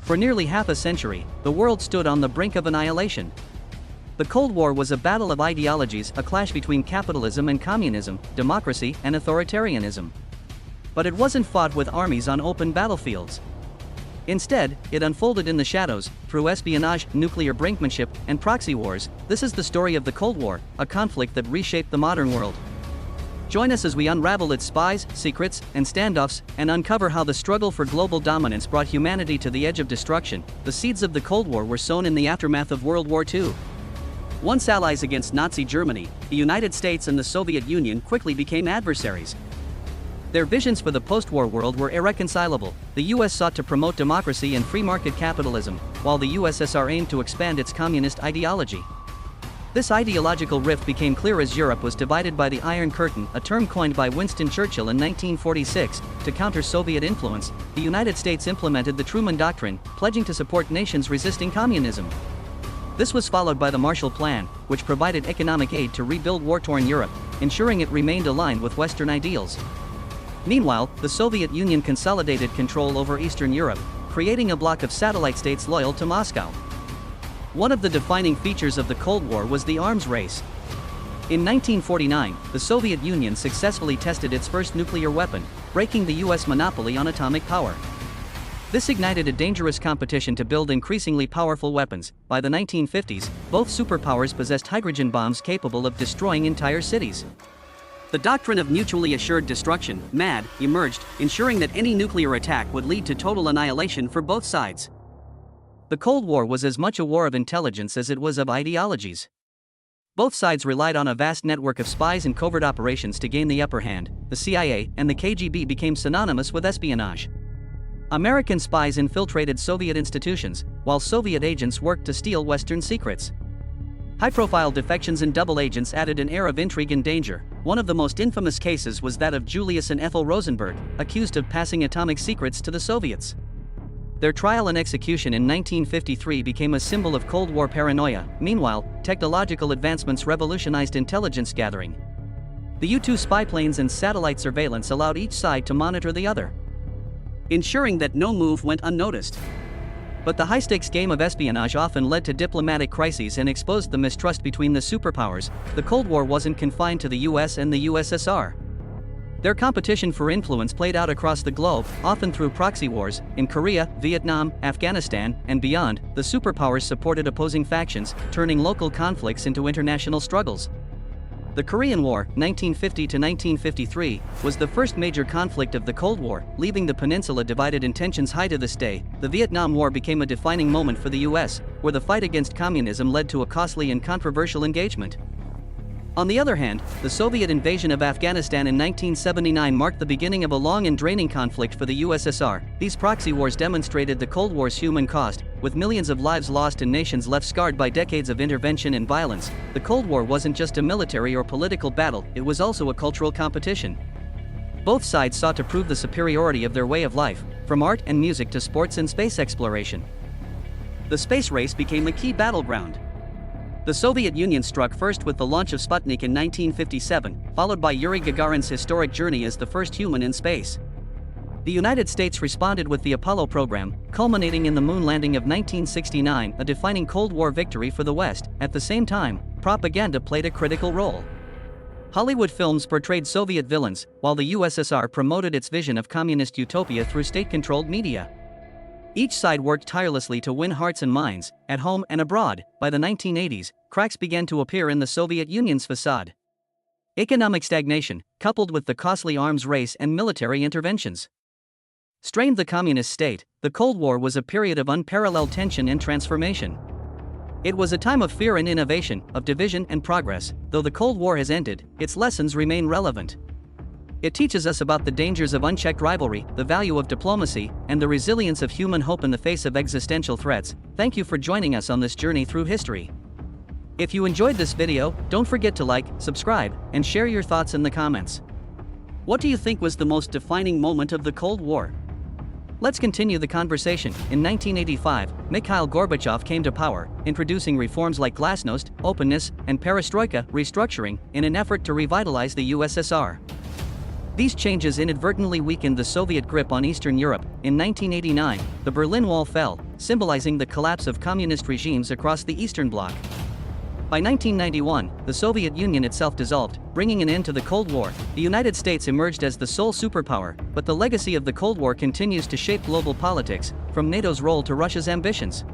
For nearly half a century, the world stood on the brink of annihilation. The Cold War was a battle of ideologies, a clash between capitalism and communism, democracy and authoritarianism. But it wasn't fought with armies on open battlefields. Instead, it unfolded in the shadows, through espionage, nuclear brinkmanship, and proxy wars. This is the story of the Cold War, a conflict that reshaped the modern world. Join us as we unravel its spies, secrets, and standoffs, and uncover how the struggle for global dominance brought humanity to the edge of destruction. The seeds of the Cold War were sown in the aftermath of World War II. Once allies against Nazi Germany, the United States and the Soviet Union quickly became adversaries. Their visions for the post-war world were irreconcilable. The US sought to promote democracy and free market capitalism, while the USSR aimed to expand its communist ideology. This ideological rift became clear as Europe was divided by the Iron Curtain, a term coined by Winston Churchill in 1946. To counter Soviet influence, the United States implemented the Truman Doctrine, pledging to support nations resisting communism. This was followed by the Marshall Plan, which provided economic aid to rebuild war-torn Europe, ensuring it remained aligned with Western ideals. Meanwhile, the Soviet Union consolidated control over Eastern Europe, creating a bloc of satellite states loyal to Moscow. One of the defining features of the Cold War was the arms race. In 1949, the Soviet Union successfully tested its first nuclear weapon, breaking the US monopoly on atomic power. This ignited a dangerous competition to build increasingly powerful weapons. By the 1950s, both superpowers possessed hydrogen bombs capable of destroying entire cities. The doctrine of mutually assured destruction, MAD, emerged, ensuring that any nuclear attack would lead to total annihilation for both sides. The Cold War was as much a war of intelligence as it was of ideologies. Both sides relied on a vast network of spies and covert operations to gain the upper hand. The CIA and the KGB became synonymous with espionage. American spies infiltrated Soviet institutions, while Soviet agents worked to steal Western secrets. High-profile defections and double agents added an air of intrigue and danger. One of the most infamous cases was that of Julius and Ethel Rosenberg, accused of passing atomic secrets to the Soviets. Their trial and execution in 1953 became a symbol of Cold War paranoia. Meanwhile, technological advancements revolutionized intelligence gathering. The U-2 spy planes and satellite surveillance allowed each side to monitor the other, ensuring that no move went unnoticed. But the high-stakes game of espionage often led to diplomatic crises and exposed the mistrust between the superpowers. The Cold War wasn't confined to the US and the USSR. Their competition for influence played out across the globe, often through proxy wars. In Korea, Vietnam, Afghanistan, and beyond, the superpowers supported opposing factions, turning local conflicts into international struggles. The Korean War, 1950 to 1953, was the first major conflict of the Cold War, leaving the peninsula divided in tensions high to this day. The Vietnam War became a defining moment for the US, where the fight against communism led to a costly and controversial engagement. On the other hand, the Soviet invasion of Afghanistan in 1979 marked the beginning of a long and draining conflict for the USSR. These proxy wars demonstrated the Cold War's human cost, with millions of lives lost and nations left scarred by decades of intervention and violence. The Cold War wasn't just a military or political battle, it was also a cultural competition. Both sides sought to prove the superiority of their way of life, from art and music to sports and space exploration. The space race became a key battleground. The Soviet Union struck first with the launch of Sputnik in 1957, followed by Yuri Gagarin's historic journey as the first human in space. The United States responded with the Apollo program, culminating in the moon landing of 1969, a defining Cold War victory for the West. At the same time, propaganda played a critical role. Hollywood films portrayed Soviet villains, while the USSR promoted its vision of communist utopia through state-controlled media. Each side worked tirelessly to win hearts and minds, at home and abroad. By the 1980s, cracks began to appear in the Soviet Union's facade. Economic stagnation, coupled with the costly arms race and military interventions, strained the communist state. The Cold War was a period of unparalleled tension and transformation. It was a time of fear and innovation, of division and progress. Though the Cold War has ended, its lessons remain relevant. It teaches us about the dangers of unchecked rivalry, the value of diplomacy, and the resilience of human hope in the face of existential threats. Thank you for joining us on this journey through history. If you enjoyed this video, don't forget to like, subscribe, and share your thoughts in the comments. What do you think was the most defining moment of the Cold War? Let's continue the conversation. In 1985, Mikhail Gorbachev came to power, introducing reforms like glasnost, openness, and perestroika, restructuring, in an effort to revitalize the USSR. These changes inadvertently weakened the Soviet grip on Eastern Europe. In 1989, the Berlin Wall fell, symbolizing the collapse of communist regimes across the Eastern Bloc. By 1991, the Soviet Union itself dissolved, bringing an end to the Cold War. The United States emerged as the sole superpower, but the legacy of the Cold War continues to shape global politics, from NATO's role to Russia's ambitions.